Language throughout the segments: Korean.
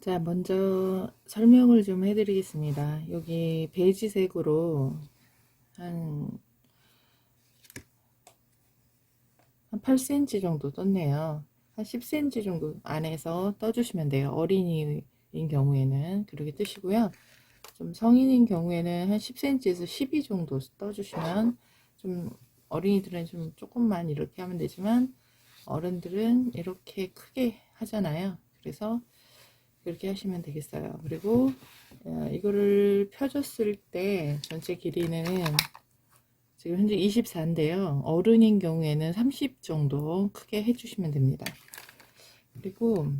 자, 먼저 설명을 좀 해드리겠습니다. 여기 베이지색으로 한, 한 8cm 정도 떴네요. 한 10cm 정도 안에서 떠주시면 돼요. 어린이인 경우에는 그렇게 뜨시고요. 좀 성인인 경우에는 한 10cm에서 12 정도 떠주시면, 좀 어린이들은 좀 조금만 이렇게 하면 되지만 어른들은 이렇게 크게 하잖아요. 그래서 그렇게 하시면 되겠어요. 그리고 이거를 펴줬을 때 전체 길이는 지금 현재 24인데요. 어른인 경우에는 30 정도 크게 해주시면 됩니다. 그리고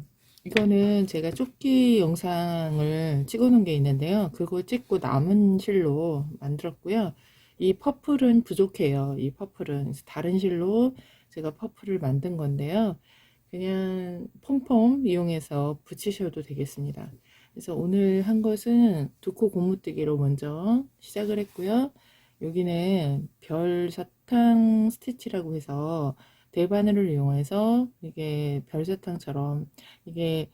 이거는 제가 조끼 영상을 찍어 놓은 게 있는데요. 그거 찍고 남은 실로 만들었고요. 이 퍼플은 부족해요. 이 퍼플은 다른 실로 제가 퍼플을 만든 건데요. 그냥 폼폼 이용해서 붙이셔도 되겠습니다. 그래서 오늘 한 것은 두코 고무뜨기로 먼저 시작을 했고요. 여기는 별사탕 스티치라고 해서 대바늘을 이용해서 이게 별사탕처럼, 이게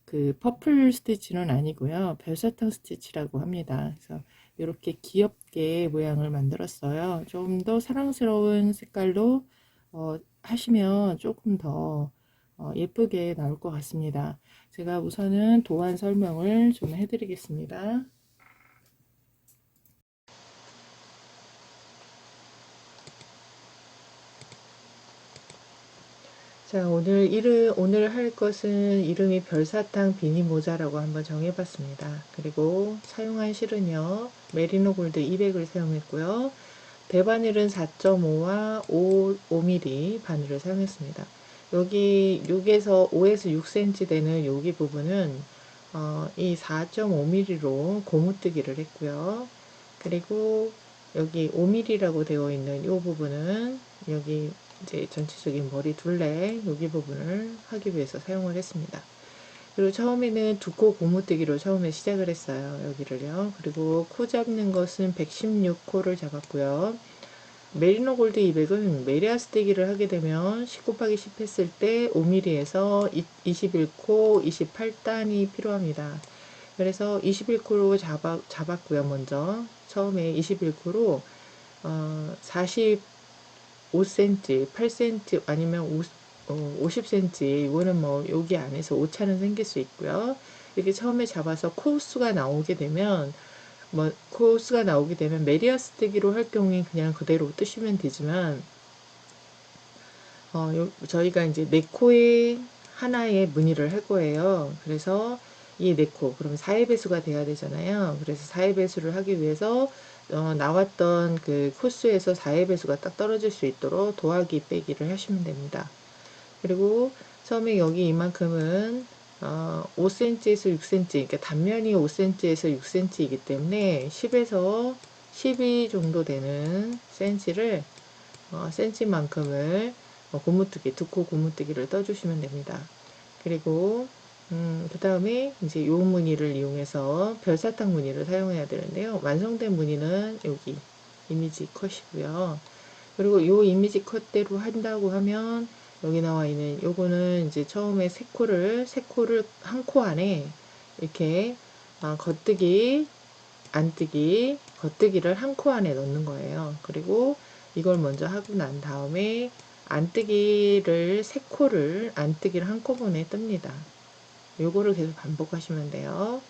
그 퍼플 스티치는 아니고요. 별사탕 스티치라고 합니다. 그래서 이렇게 귀엽게 모양을 만들었어요. 좀 더 사랑스러운 색깔로 하시면 조금 더 예쁘게 나올 것 같습니다. 제가 우선은 도안 설명을 좀 해드리겠습니다. 자, 오늘 할 것은 이름이 별사탕 비니 모자라고 한번 정해봤습니다. 그리고 사용한 실은요, 메리노 골드 200을 사용했고요. 대바늘은 4.5와 5mm 바늘을 사용했습니다. 여기 5에서 6cm 되는 여기 부분은 이 4.5mm로 고무뜨기를 했고요. 그리고 여기 5mm라고 되어 있는 이 부분은 여기 이제 전체적인 머리 둘레 여기 부분을 하기 위해서 사용을 했습니다. 그리고 처음에는 두코 고무뜨기로 처음에 시작을 했어요. 여기를요. 그리고 코 잡는 것은 116코를 잡았고요. 메리노 골드 200은 메리아스뜨기를 하게 되면 10 곱하기 10 했을 때 5mm에서 21코 28단이 필요합니다. 그래서 21코로 잡았고요. 먼저 처음에 21코로 45cm, 8cm 아니면 50cm, 이거는 뭐 여기 안에서 오차는 생길 수 있고요. 이렇게 처음에 잡아서 코수가 나오게 되면 메리아스뜨기로 할 경우에 그냥 그대로 뜨시면 되지만 저희가 이제 4코에 하나의 무늬를 할 거예요. 그래서 이 4코, 그럼 4의 배수가 돼야 되잖아요. 그래서 4의 배수를 하기 위해서 나왔던 그 코수에서 4의 배수가 딱 떨어질 수 있도록 더하기 빼기를 하시면 됩니다. 그리고 처음에 여기 이만큼은 5cm에서 6cm, 그러니까 단면이 5cm에서 6cm이기 때문에 10에서 12 정도 되는 센치만큼을 두코 고무뜨기를 떠주시면 됩니다. 그리고 그 다음에 이제 요 무늬를 이용해서 별사탕 무늬를 사용해야 되는데요. 완성된 무늬는 여기 이미지 컷이고요. 그리고 요 이미지 컷대로 한다고 하면 여기 나와 있는 요거는 이제 처음에 세 코를 한 코 안에 이렇게 겉뜨기, 안뜨기, 겉뜨기를 한 코 안에 넣는 거예요. 그리고 이걸 먼저 하고 난 다음에 안뜨기를 안뜨기를 한꺼번에 뜹니다. 요거를 계속 반복하시면 돼요.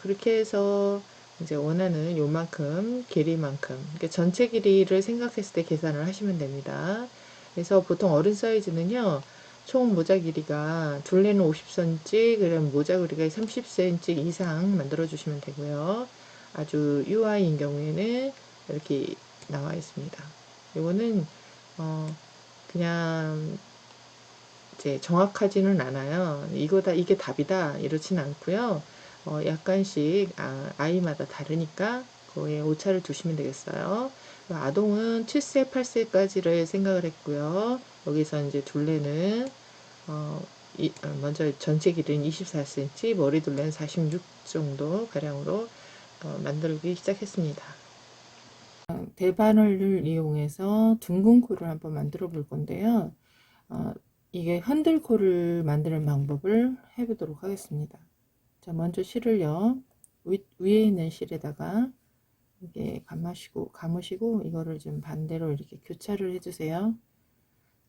그렇게 해서 이제 원하는 요만큼 길이만큼, 그러니까 전체 길이를 생각했을 때 계산을 하시면 됩니다. 그래서 보통 어른 사이즈는요, 총 모자 길이가 둘레는 50cm, 그럼 모자 길이가 30cm 이상 만들어 주시면 되고요. 아주 유아인 경우에는 이렇게 나와 있습니다. 이거는 그냥 이제 정확하지는 않아요. 이게 답이다 이렇진 않고요. 약간씩 아이마다 다르니까 그거에 오차를 두시면 되겠어요. 아동은 7세, 8세까지를 생각을 했고요. 여기서 이제 둘레는 먼저 전체 길이는 24cm, 머리 둘레는 46 정도 가량으로 만들기 시작했습니다. 대바늘을 이용해서 둥근 코를 한번 만들어 볼 건데요. 이게 흔들코를 만드는 방법을 해보도록 하겠습니다. 자, 먼저 실을요. 위에 있는 실에다가 이렇게 감으시고 이거를 좀 반대로 이렇게 교차를 해주세요.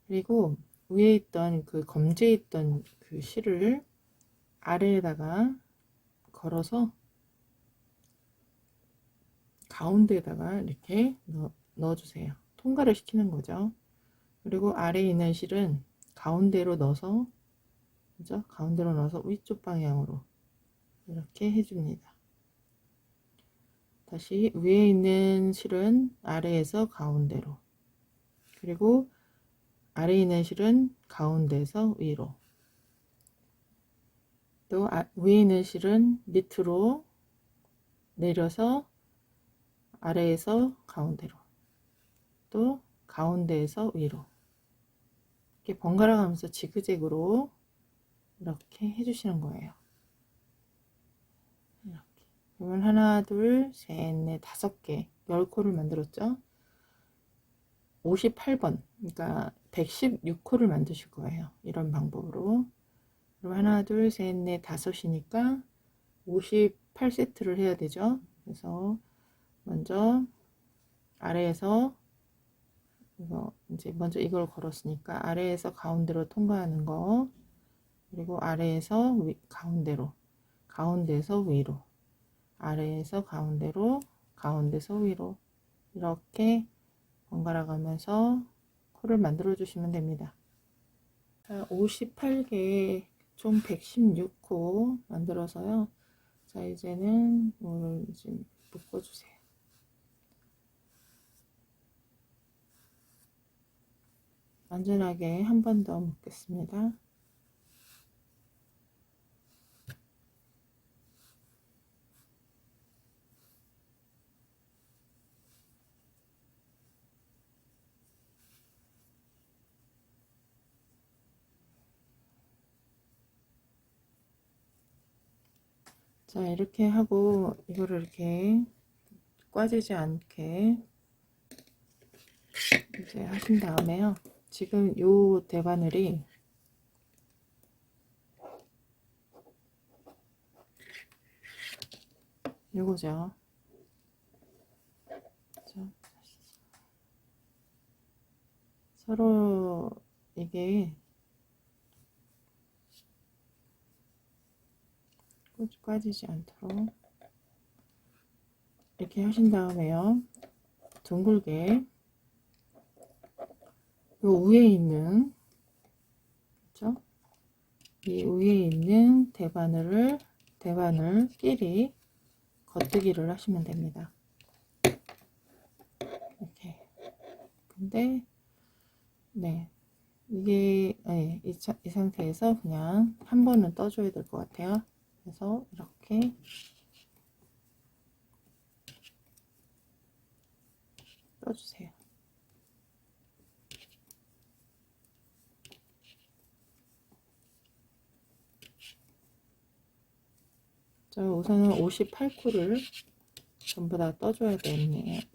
그리고 위에 있던 그 검지에 있던 그 실을 아래에다가 걸어서 가운데에다가 이렇게 넣어주세요. 통과를 시키는 거죠. 그리고 아래에 있는 실은 가운데로 넣어서, 그죠? 가운데로 넣어서 위쪽 방향으로 이렇게 해줍니다. 다시 위에 있는 실은 아래에서 가운데로, 그리고 아래에 있는 실은 가운데에서 위로, 또 위에 있는 실은 밑으로 내려서 아래에서 가운데로, 또 가운데에서 위로, 이렇게 번갈아 가면서 지그재그로 이렇게 해주시는 거예요. 이렇게. 그러면 하나, 둘, 셋, 넷, 5개, 10코를 만들었죠? 58번, 그러니까 116코를 만드실 거예요. 이런 방법으로. 그럼 하나, 둘, 셋, 넷, 5이니까 58세트를 해야 되죠. 그래서 먼저 아래에서 이거 이제 먼저 이걸 걸었으니까 아래에서 가운데로 통과하는 거, 그리고 아래에서 가운데로, 가운데에서 위로, 아래에서 가운데로, 가운데서 위로, 이렇게 번갈아 가면서 코를 만들어 주시면 됩니다. 자, 58개 총 116코 만들어서요. 자, 이제는 이거를 이제 묶어 주세요. 안전하게 한 번 더 묶겠습니다. 자, 이렇게 하고 이거를 이렇게 꽈지지 않게 이제 하신 다음에요. 지금 요 대바늘이 요거죠. 자, 서로 이게 꽈지지 않도록 이렇게 하신 다음에요. 둥글게 요 위에 있는, 그렇죠? 이 위에 있는 대바늘끼리 겉뜨기를 하시면 됩니다. 이렇게. 근데 네, 이게 네, 이 상태에서 그냥 한 번은 떠줘야 될 것 같아요. 그래서 이렇게 떠주세요. 자, 우선은 58코를 전부 다 떠줘야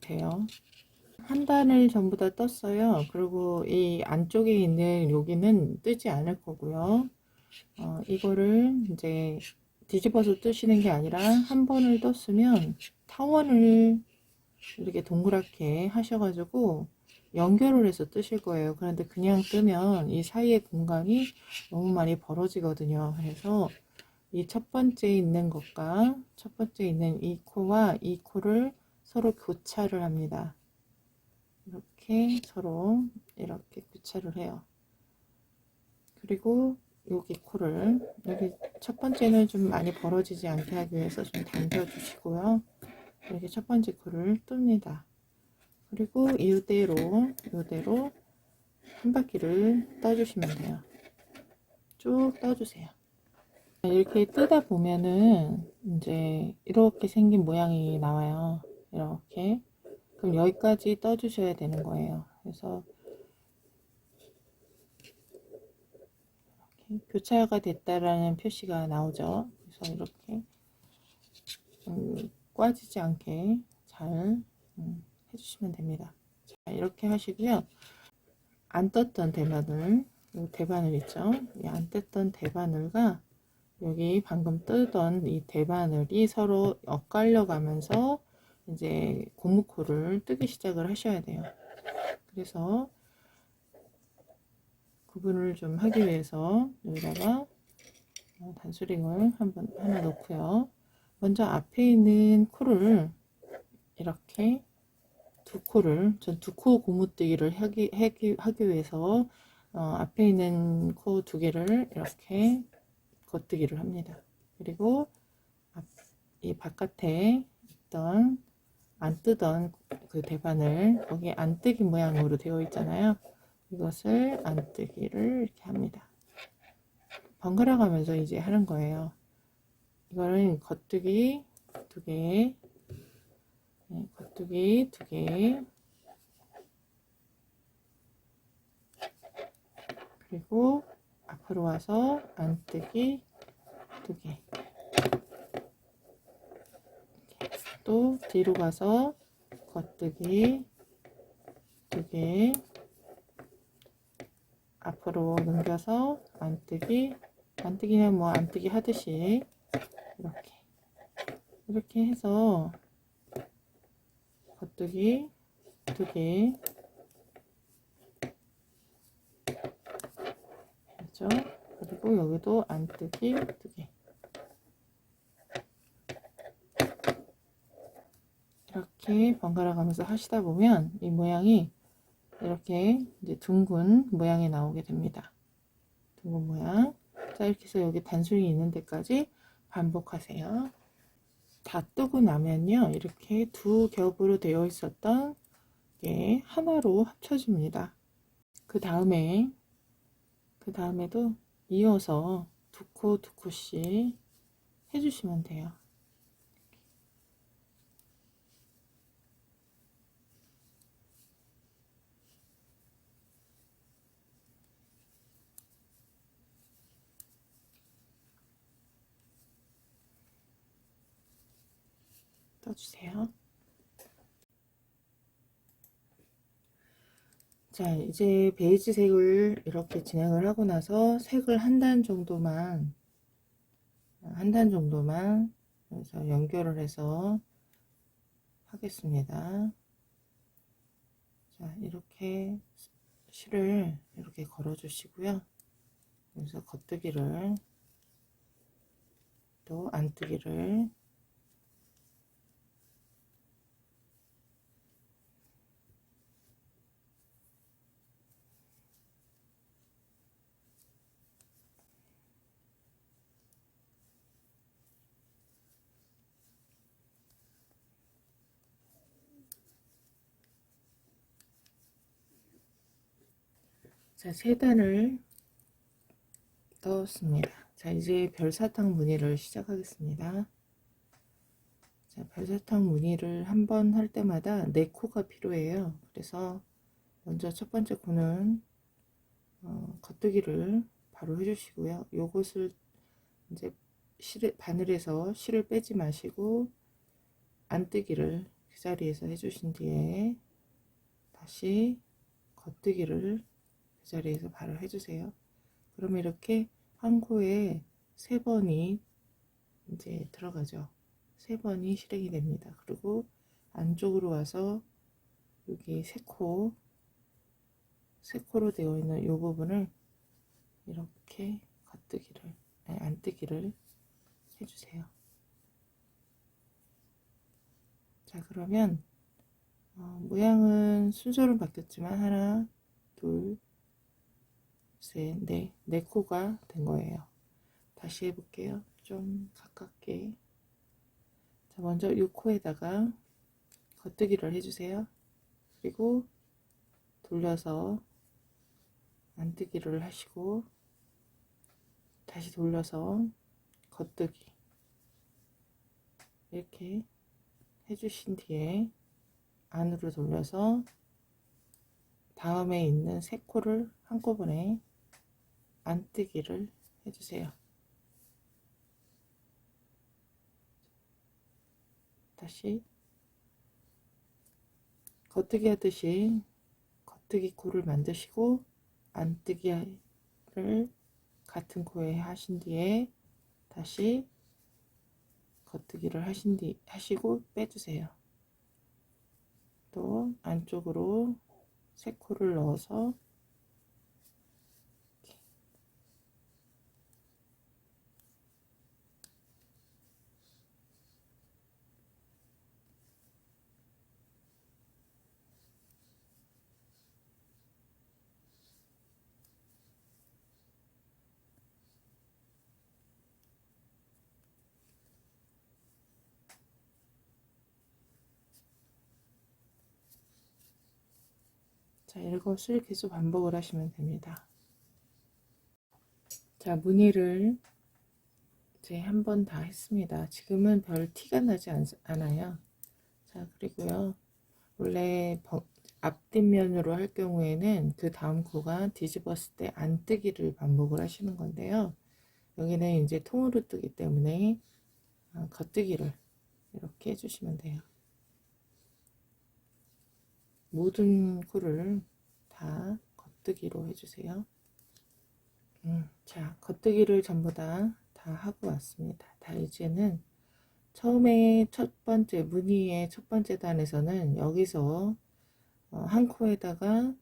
돼요. 한 단을 전부 다 떴어요. 그리고 이 안쪽에 있는 여기는 뜨지 않을 거고요. 이거를 이제 뒤집어서 뜨시는 게 아니라 한 번을 떴으면 타원을 이렇게 동그랗게 하셔가지고 연결을 해서 뜨실 거예요. 그런데 그냥 뜨면 이 사이의 공간이 너무 많이 벌어지거든요. 그래서 이 첫 번째 있는 것과 첫 번째 있는 이 코와 이 코를 서로 교차를 합니다. 이렇게 서로 이렇게 교차를 해요. 그리고 여기 코를, 여기 첫 번째는 좀 많이 벌어지지 않게 하기 위해서 좀 당겨 주시고요. 이렇게 첫 번째 코를 뜹니다. 그리고 이대로 한 바퀴를 떠주시면 돼요. 쭉 떠주세요. 이렇게 뜨다 보면은 이제 이렇게 생긴 모양이 나와요. 이렇게. 그럼 여기까지 떠주셔야 되는 거예요. 그래서 이렇게 교차가 됐다라는 표시가 나오죠. 그래서 이렇게 꽈지지 않게 잘 해주시면 됩니다. 자, 이렇게 하시고요. 안 떴던 대바늘, 이 대바늘 있죠? 이 안 떴던 대바늘과 여기 방금 뜨던 이 대바늘이 서로 엇갈려 가면서 이제 고무코를 뜨기 시작을 하셔야 돼요. 그래서 구분을 좀 하기 위해서 여기다가 단수링을 하나 넣고요. 먼저 앞에 있는 코를 이렇게 두 코를 전 두 코 고무뜨기를 하기 위해서 앞에 있는 코 두 개를 이렇게 겉뜨기를 합니다. 그리고 이 바깥에 있던 안 뜨던 그 대바늘 거기 안뜨기 모양으로 되어 있잖아요. 이것을 안뜨기를 이렇게 합니다. 번갈아 가면서 이제 하는 거예요. 이거는 겉뜨기 두 개, 겉뜨기 두 개, 그리고 앞으로 와서 안뜨기 두 개, 또 뒤로 가서 겉뜨기 두 개, 앞으로 넘겨서 안뜨기, 안뜨기는 뭐 안뜨기 하듯이 이렇게 해서 겉뜨기 두 개, 그렇죠? 그리고 여기도 안뜨기 두 개. 이렇게 번갈아 가면서 하시다 보면 이 모양이 이렇게 이제 둥근 모양이 나오게 됩니다. 둥근 모양. 자, 이렇게 해서 여기 단술이 있는 데까지 반복하세요. 다 뜨고 나면요, 이렇게 두 겹으로 되어 있었던 게 하나로 합쳐집니다. 그 다음에도 이어서 두 코씩 해주시면 돼요. 떠주세요. 자, 이제 베이지색을 이렇게 진행을 하고 나서 색을 한 단 정도만 그래서 연결을 해서 하겠습니다. 자, 이렇게 실을 이렇게 걸어 주시고요. 그래서 겉뜨기를 또 안뜨기를 자, 세 단을 넣었습니다. 자, 이제 별사탕 무늬를 시작하겠습니다. 자, 별사탕 무늬를 한 번 할 때마다 네 코가 필요해요. 그래서 먼저 첫 번째 코는 겉뜨기를 바로 해주시고요. 요것을 이제 바늘에서 실을 빼지 마시고 안뜨기를 그 자리에서 해주신 뒤에 다시 겉뜨기를 그 자리에서 바로 해주세요. 그러면 이렇게 한 코에 세 번이 이제 들어가죠. 세 번이 실행이 됩니다. 그리고 안쪽으로 와서 여기 세 코로 되어 있는 이 부분을 이렇게 안뜨기를 해주세요. 자, 그러면 모양은 순서는 바뀌었지만 하나, 둘, 셋, 네 코가 된 거예요. 다시 해볼게요. 좀 가깝게. 자, 먼저 이 코에다가 겉뜨기를 해주세요. 그리고 돌려서 안뜨기를 하시고 다시 돌려서 겉뜨기 이렇게 해주신 뒤에 안으로 돌려서 다음에 있는 세 코를 한꺼번에 안뜨기를 해주세요. 다시 겉뜨기 하듯이 겉뜨기 코를 만드시고 안뜨기를 같은 코에 하신 뒤에 다시 겉뜨기를 하시고 빼주세요. 또 안쪽으로 세 코를 넣어서 자, 이것을 계속 반복을 하시면 됩니다. 자, 무늬를 이제 한 번 다 했습니다. 지금은 별 티가 나지 않아요. 자, 그리고요. 원래 앞뒷면으로 할 경우에는 그 다음 코가 뒤집었을 때 안뜨기를 반복을 하시는 건데요. 여기는 이제 통으로 뜨기 때문에 겉뜨기를 이렇게 해주시면 돼요. 모든 코를 다 겉뜨기로 해주세요. 자, 겉뜨기를 전부 다 하고 왔습니다. 다 이제는 처음에 첫 번째 무늬의 첫 번째 단에서는 여기서 한 코에다가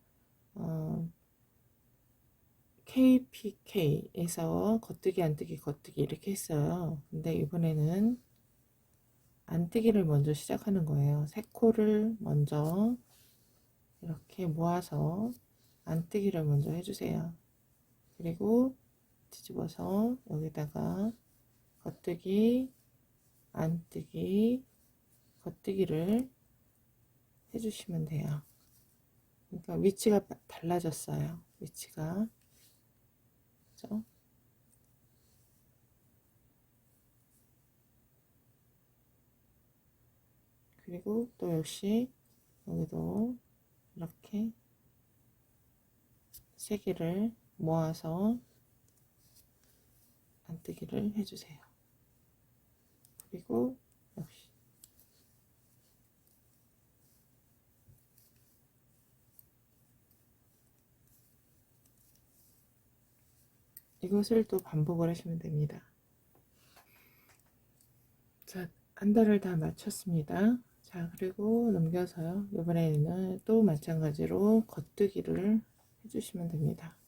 KPK에서 겉뜨기 안뜨기 겉뜨기 이렇게 했어요. 근데 이번에는 안뜨기를 먼저 시작하는 거예요. 세 코를 먼저 이렇게 모아서 안뜨기를 먼저 해주세요. 그리고 뒤집어서 여기다가 겉뜨기 안뜨기 겉뜨기를 해주시면 돼요. 그러니까 위치가 달라졌어요. 위치가 그죠? 그리고 또 역시 여기도 이렇게 세 개를 모아서 안뜨기를 해주세요. 그리고 역시 이것을 또 반복을 하시면 됩니다. 자, 한 달을 다 마쳤습니다. 자, 그리고 넘겨서요. 이번에는 또 마찬가지로 겉뜨기를 해주시면 됩니다.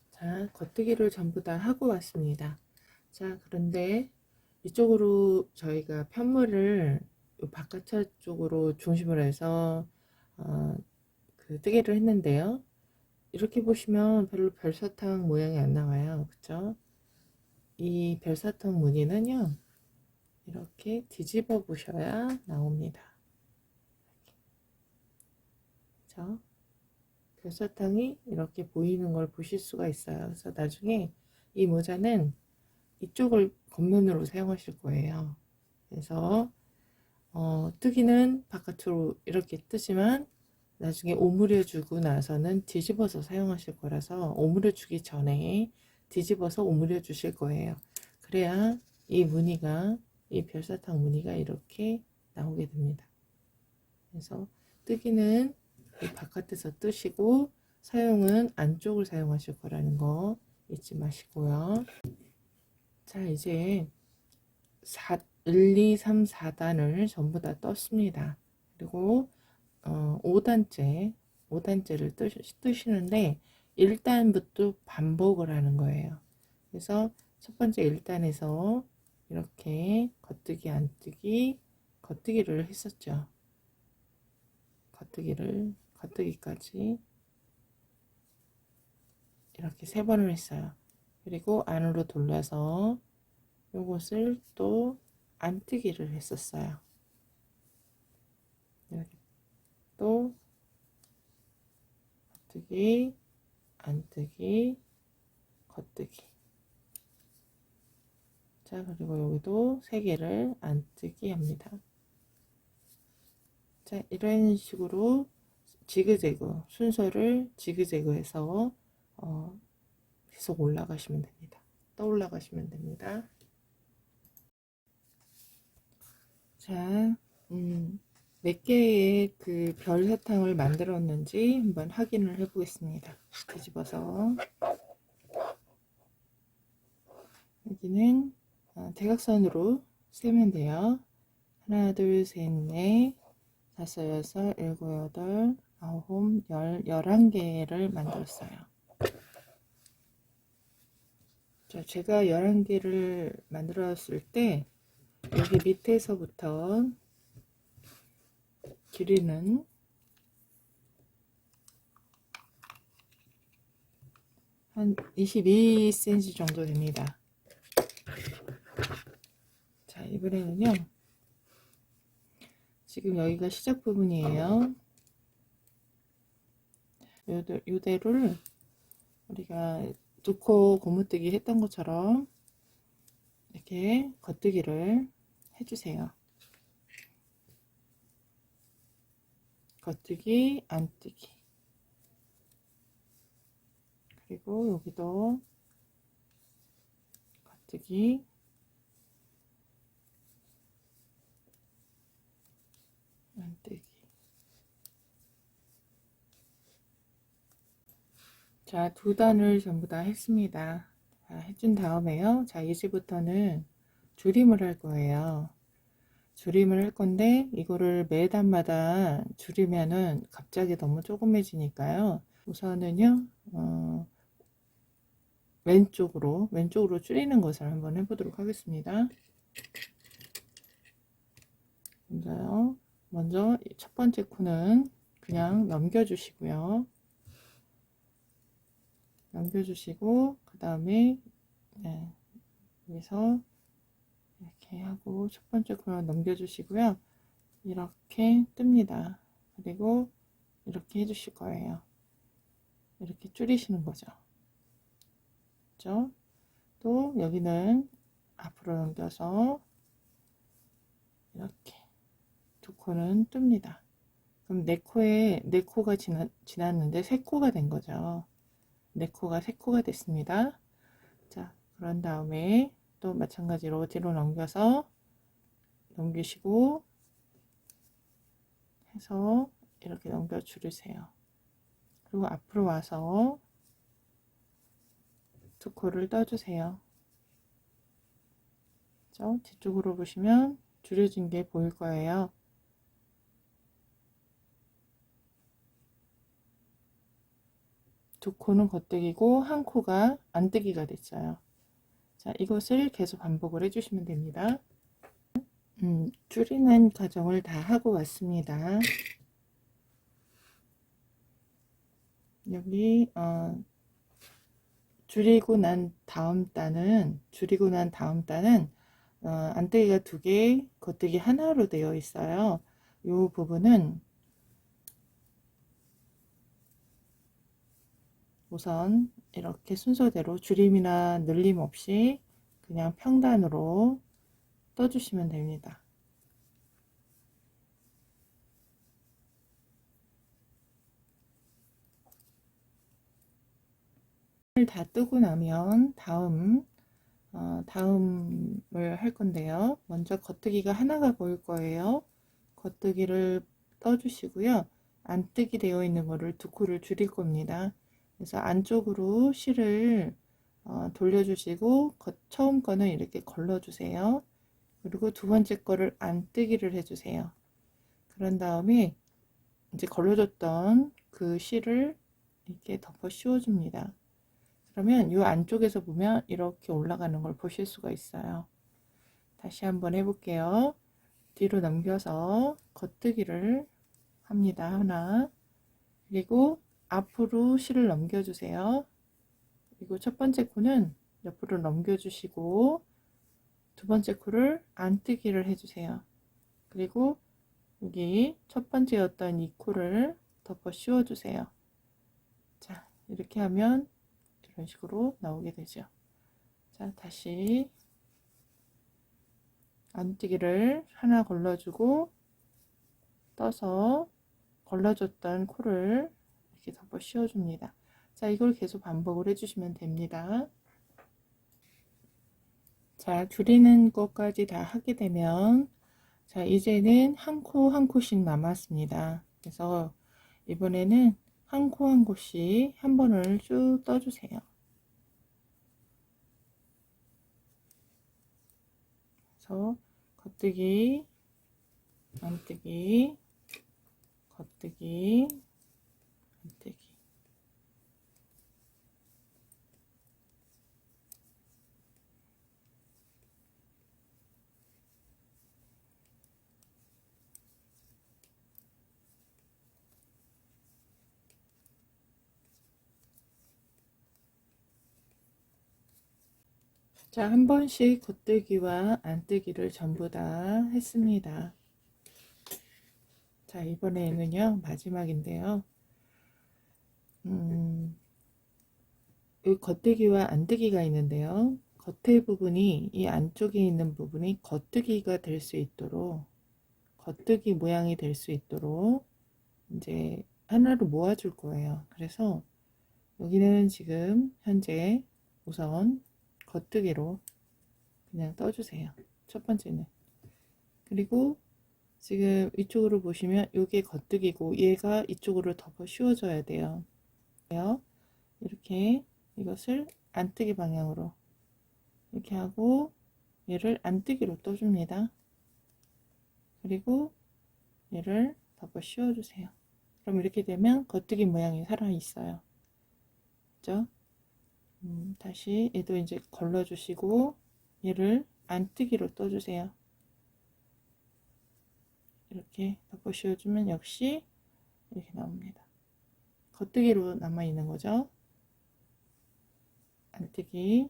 자, 겉뜨기를 전부 다 하고 왔습니다. 자, 그런데 이쪽으로 저희가 편물을 바깥 쪽으로 중심으로 해서 그 뜨개를 했는데요. 이렇게 보시면 별로 별사탕 모양이 안 나와요. 그쵸? 이 별사탕 무늬는요, 이렇게 뒤집어 보셔야 나옵니다. 그쵸? 별사탕이 이렇게 보이는 걸 보실 수가 있어요. 그래서 나중에 이 모자는 이쪽을 겉면으로 사용하실 거예요. 그래서 뜨기는 바깥으로 이렇게 뜨지만 나중에 오므려 주고 나서는 뒤집어서 사용하실 거라서 오므려 주기 전에 뒤집어서 오므려 주실 거예요. 그래야 이 무늬가 이 별사탕 무늬가 이렇게 나오게 됩니다. 그래서 뜨기는 이 바깥에서 뜨시고 사용은 안쪽을 사용하실 거라는 거 잊지 마시고요. 자, 이제 1, 2, 3, 4단을 전부 다 떴습니다. 그리고 5단째를 뜨시는데 1단부터 반복을 하는 거예요. 그래서 첫 번째 1단에서 이렇게 겉뜨기 안뜨기 겉뜨기를 했었죠. 겉뜨기까지 이렇게 3번을 했어요. 그리고 안으로 돌려서 요것을 또 안뜨기를 했었어요. 이렇게 또 겉뜨기 안뜨기 겉뜨기. 자, 그리고 여기도 3개를 안뜨기 합니다. 자, 이런 식으로 지그재그 순서를 지그재그해서 계속 올라가시면 됩니다. 떠올라가시면 됩니다. 자, 몇 개의 그 별 사탕을 만들었는지 한번 확인을 해 보겠습니다. 뒤집어서 여기는 대각선으로 세면 돼요. 하나, 둘, 셋, 넷, 다섯, 여섯, 일곱, 여덟, 아홉, 열, 11개를 만들었어요. 자, 제가 11개를 만들었을 때 여기 밑에서부터 길이는 한 22cm 정도 됩니다. 자, 이번에는요. 지금 여기가 시작 부분이에요. 요대로를 우리가 두 코 고무뜨기 했던 것처럼 이렇게 겉뜨기를 해주세요. 겉뜨기, 안뜨기. 그리고 여기도 겉뜨기, 안뜨기. 자, 두 단을 전부 다 했습니다. 자, 해준 다음에요. 자, 이제부터는 줄임을 할 거예요. 줄임을 할 건데 이거를 매 단마다 줄이면은 갑자기 너무 조그매지니까요. 우선은요, 왼쪽으로 줄이는 것을 한번 해보도록 하겠습니다. 먼저 첫 번째 코는 그냥 넘겨주시고요. 넘겨주시고 그 다음에 여기서 이렇게 하고 첫 번째 코를 넘겨주시고요. 이렇게 뜹니다. 그리고 이렇게 해주실 거예요. 이렇게 줄이시는 거죠. 그렇죠? 또 여기는 앞으로 넘겨서 이렇게 두 코는 뜹니다. 그럼 네 코가 지났는데 세 코가 된 거죠. 네 코가 세 코가 됐습니다. 자, 그런 다음에 또 마찬가지로 뒤로 넘기시고 해서 이렇게 넘겨 줄이세요. 그리고 앞으로 와서 두 코를 떠주세요. 그렇죠? 뒤쪽으로 보시면 줄여진 게 보일 거예요. 두 코는 겉뜨기고 한 코가 안뜨기가 됐어요. 자, 이것을 계속 반복을 해주시면 됩니다. 줄이는 과정을 다 하고 왔습니다. 여기 줄이고 난 다음 단은 안뜨기가 2개, 겉뜨기 하나로 되어 있어요. 이 부분은 우선 이렇게 순서대로 줄임이나 늘림 없이 그냥 평단으로 떠주시면 됩니다. 다 뜨고 나면 다음을 할 건데요. 먼저 겉뜨기가 하나가 보일 거예요. 겉뜨기를 떠주시고요. 안뜨기 되어 있는 거를 두 코를 줄일 겁니다. 그래서 안쪽으로 실을 돌려주시고 처음 거는 이렇게 걸러주세요. 그리고 두 번째 거를 안뜨기를 해주세요. 그런 다음에 이제 걸러줬던 그 실을 이렇게 덮어 씌워줍니다. 그러면 이 안쪽에서 보면 이렇게 올라가는 걸 보실 수가 있어요. 다시 한번 해볼게요. 뒤로 넘겨서 겉뜨기를 합니다. 하나. 그리고 앞으로 실을 넘겨주세요. 그리고 첫 번째 코는 옆으로 넘겨주시고 두 번째 코를 안뜨기를 해주세요. 그리고 여기 첫 번째였던 이 코를 덮어 씌워주세요. 자, 이렇게 하면 이런 식으로 나오게 되죠. 자, 다시 안뜨기를 하나 걸러주고 떠서 걸러줬던 코를 이렇게 덮어 씌워줍니다. 자, 이걸 계속 반복을 해주시면 됩니다. 자, 줄이는 것까지 다 하게 되면, 자, 이제는 한 코 한 코씩 남았습니다. 그래서 이번에는 한 코 한 코씩 한 번을 쭉 떠주세요. 그래서 겉뜨기, 안뜨기, 겉뜨기, 안뜨기. 자, 한 번씩 겉뜨기와 안뜨기를 전부 다 했습니다. 자, 이번에는요, 마지막인데요. 이 겉뜨기와 안뜨기가 있는데요. 겉에 부분이, 이 안쪽에 있는 부분이 겉뜨기가 될 수 있도록, 겉뜨기 모양이 될 수 있도록, 이제 하나로 모아줄 거예요. 그래서 여기는 지금 현재 우선 겉뜨기로 그냥 떠주세요. 첫 번째는. 그리고 지금 이쪽으로 보시면 이게 겉뜨기고 얘가 이쪽으로 덮어 씌워줘야 돼요. 이렇게 이것을 안뜨기 방향으로 이렇게 하고 얘를 안뜨기로 떠줍니다. 그리고 얘를 덮어 씌워주세요. 그럼 이렇게 되면 겉뜨기 모양이 살아 있어요. 그죠? 다시 얘도 이제 걸러주시고 얘를 안뜨기로 떠주세요. 이렇게 덮어 씌워주면 역시 이렇게 나옵니다. 겉뜨기로 남아있는 거죠. 안뜨기,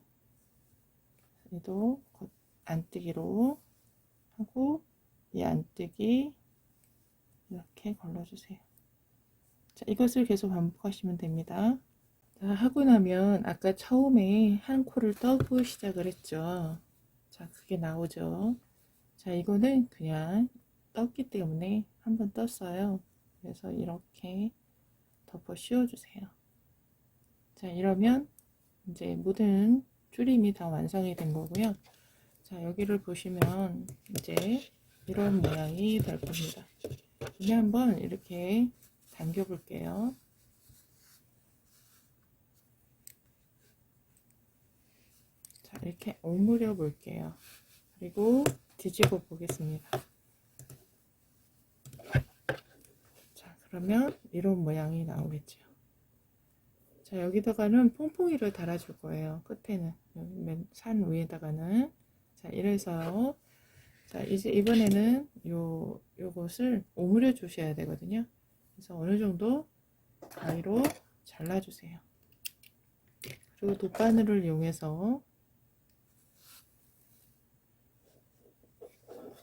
얘도 안뜨기로 하고 이 안뜨기 이렇게 걸러주세요. 자, 이것을 계속 반복하시면 됩니다. 자, 하고 나면 아까 처음에 한 코를 떠고 시작을 했죠. 자, 그게 나오죠. 자, 이거는 그냥 떴기 때문에 한번 떴어요. 그래서 이렇게 덮어 씌워주세요. 자, 이러면 이제 모든 줄임이 다 완성이 된 거고요. 자, 여기를 보시면 이제 이런 모양이 될 겁니다. 이제 한번 이렇게 당겨 볼게요. 자, 이렇게 오므려 볼게요. 그리고 뒤집어 보겠습니다. 자, 그러면 이런 모양이 나오겠죠. 자, 여기다가는 퐁퐁이를 달아줄 거예요. 끝에는 맨 산 위에다가는. 자, 이래서 자, 이제 이번에는 요것을 오므려 주셔야 되거든요. 그래서 어느 정도 가위로 잘라주세요. 그리고 돗바늘을 이용해서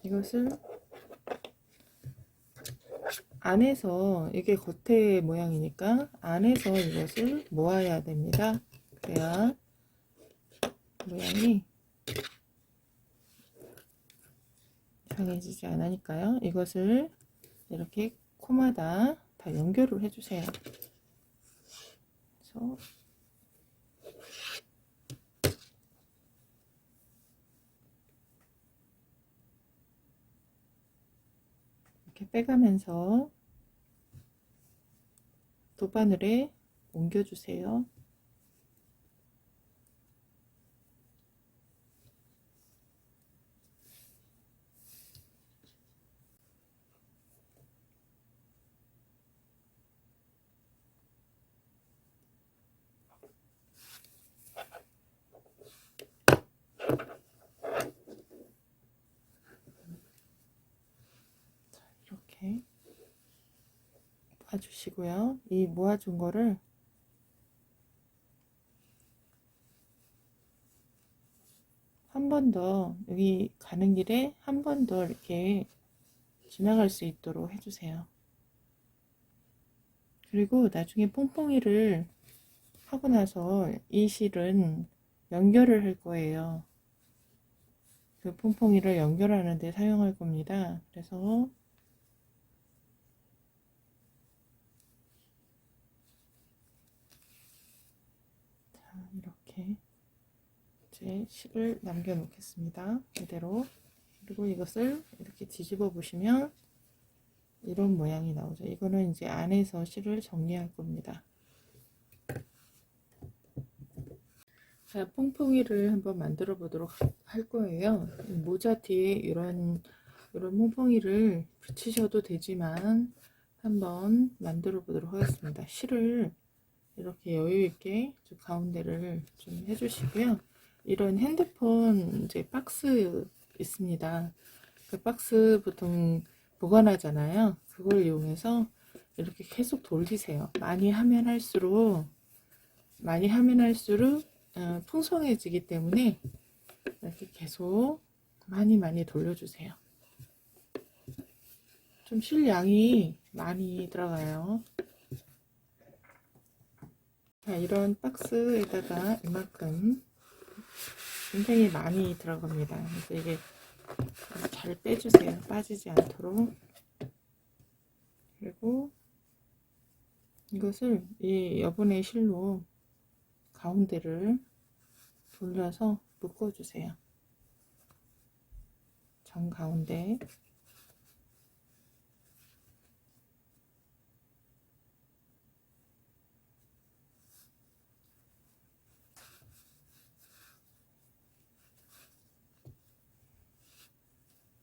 이것을 안에서, 이게 겉에 모양이니까 안에서 이것을 모아야 됩니다. 그래야 모양이 이상해지지 않으니까요. 이것을 이렇게 코마다 다 연결을 해주세요. 그래서 이렇게 빼가면서 돗바늘에 옮겨주세요. 이렇게 모아주시고요. 이 모아준 거를 한 번 더, 여기 가는 길에 한 번 더 이렇게 지나갈 수 있도록 해주세요. 그리고 나중에 퐁퐁이를 하고 나서 이 실은 연결을 할 거예요. 그 퐁퐁이를 연결하는 데 사용할 겁니다. 그래서 이렇게 이제 실을 남겨 놓겠습니다. 이대로. 그리고 이것을 이렇게 뒤집어 보시면 이런 모양이 나오죠. 이거는 이제 안에서 실을 정리할 겁니다. 자, 퐁퐁이를 한번 만들어 보도록 할 거예요. 모자 뒤에 이런 퐁퐁이를 붙이셔도 되지만 한번 만들어 보도록 하겠습니다. 실을 이렇게 여유 있게 좀 가운데를 좀 해주시고요. 이런 핸드폰 이제 박스 있습니다. 그 박스 보통 보관하잖아요. 그걸 이용해서 이렇게 계속 돌리세요. 많이 하면 할수록 풍성해지기 때문에 이렇게 계속 많이 돌려주세요. 좀 실량이 많이 들어가요. 자, 이런 박스에다가 이만큼 굉장히 많이 들어갑니다. 그래서 이게 잘 빼주세요. 빠지지 않도록. 그리고 이것을 이 여분의 실로 가운데를 돌려서 묶어주세요. 정 가운데.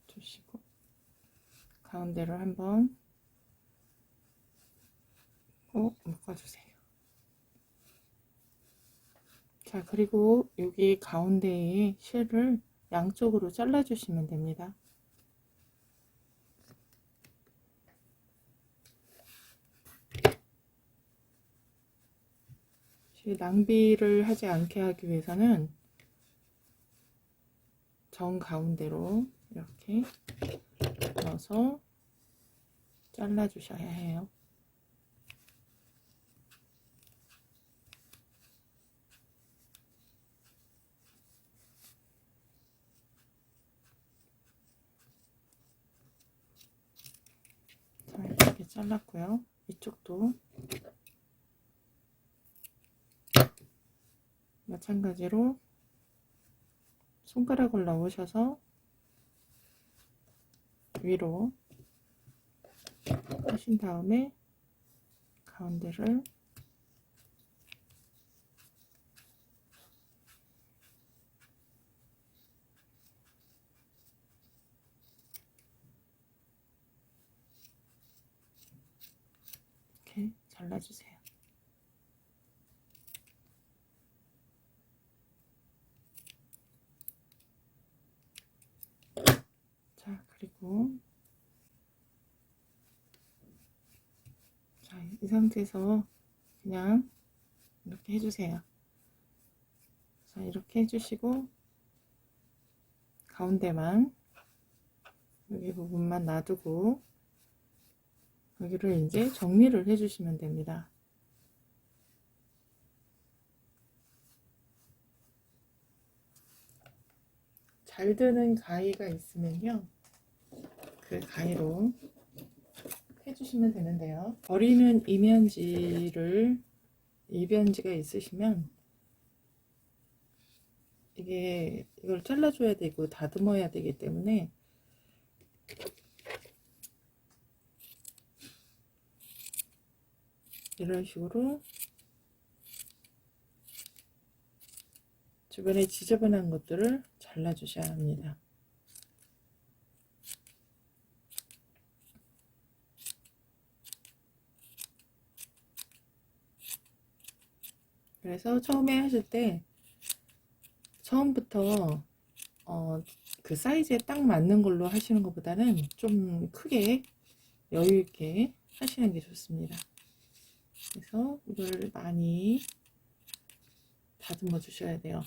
주시고 가운데를 한번 꼭 묶어주세요. 자, 그리고 여기 가운데에 실을 양쪽으로 잘라주시면 됩니다. 실 낭비를 하지 않게 하기 위해서는 정 가운데로 이렇게 넣어서 잘라 주셔야 해요. 자, 이렇게 잘랐고요. 이쪽도 마찬가지로 손가락을 넣으셔서 위로 하신 다음에 가운데를 이렇게 잘라주세요. 자, 그리고 자, 이 상태에서 그냥 이렇게 해주세요. 자, 이렇게 해주시고 가운데만 여기 부분만 놔두고 여기를 이제 정리를 해주시면 됩니다. 잘 드는 가위가 있으면요, 그 가위로 해주시면 되는데요. 버리는 이면지가 있으시면 이걸 잘라줘야 되고 다듬어야 되기 때문에 이런 식으로 주변에 지저분한 것들을 잘라주셔야 합니다. 그래서 처음에 하실 때 처음부터 그 사이즈에 딱 맞는 걸로 하시는 것보다는 좀 크게 여유 있게 하시는 게 좋습니다. 그래서 이걸 많이 다듬어 주셔야 돼요.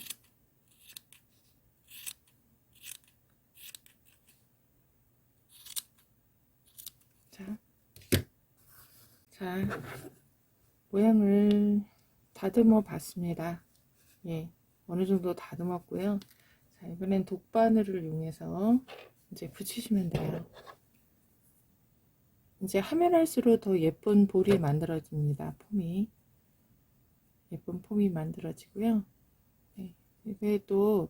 자, 모양을 다듬어 봤습니다. 예, 어느 정도 다듬었고요. 자, 이번엔 독바늘을 이용해서 이제 붙이시면 돼요. 이제 하면 할수록 더 예쁜 볼이 만들어집니다. 폼이. 예쁜 폼이 만들어지고요. 네, 이게 또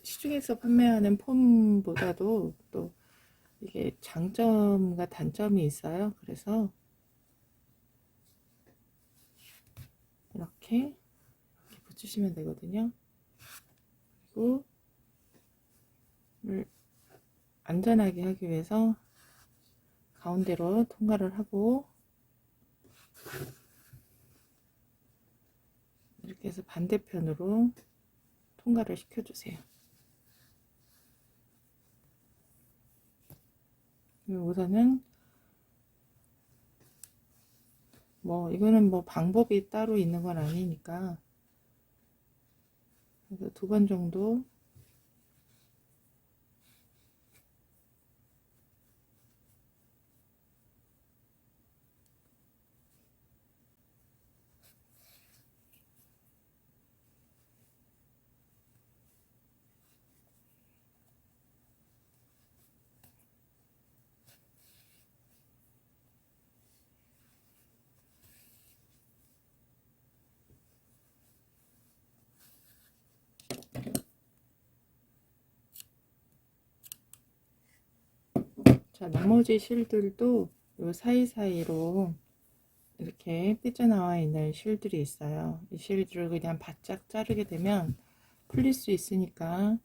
시중에서 판매하는 폼보다도 또 이게 장점과 단점이 있어요. 그래서 이렇게 붙이시면 되거든요. 그리고 안전하게 하기 위해서 가운데로 통과를 하고 이렇게 해서 반대편으로 통과를 시켜주세요. 우선은 뭐 이거는 뭐 방법이 따로 있는 건 아니니까 그래서 2번 정도 자, 나머지 실들도 요 사이사이로 이렇게 삐져나와 있는 실들이 있어요. 이 실들을 그냥 바짝 자르게 되면 풀릴 수 있으니까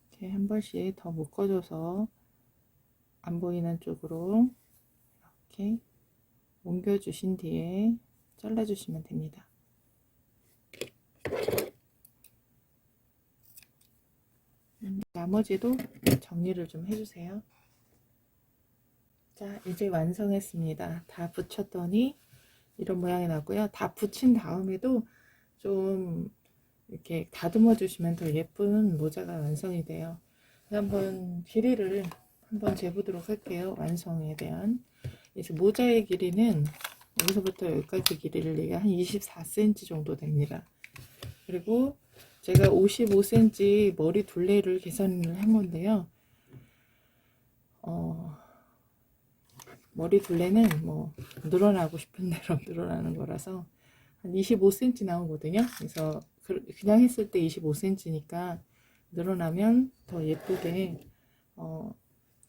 이렇게 한 번씩 더 묶어줘서 안 보이는 쪽으로 이렇게 옮겨주신 뒤에 잘라주시면 됩니다. 나머지도 정리를 좀 해주세요. 자, 이제 완성했습니다. 다 붙였더니 이런 모양이 나고요. 다 붙인 다음에도 좀 이렇게 다듬어 주시면 더 예쁜 모자가 완성이 돼요. 한번 길이를 한번 재보도록 할게요. 완성에 대한 이제 모자의 길이는 여기서부터 여기까지 길이를 얘가 한 24cm 정도 됩니다. 그리고 제가 55cm 머리 둘레를 계산을 한 건데요. 머리 둘레는 뭐 늘어나고 싶은 대로 늘어나는 거라서 한 25cm 나오거든요. 그래서 그냥 했을 때 25cm니까 늘어나면 더 예쁘게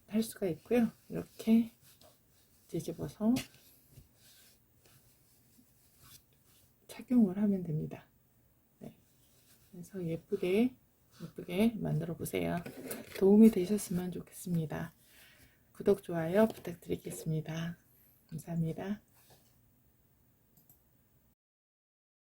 할 수가 있고요. 이렇게 뒤집어서 착용을 하면 됩니다. 네. 그래서 예쁘게 만들어 보세요. 도움이 되셨으면 좋겠습니다. 구독, 좋아요 부탁드리겠습니다. 감사합니다.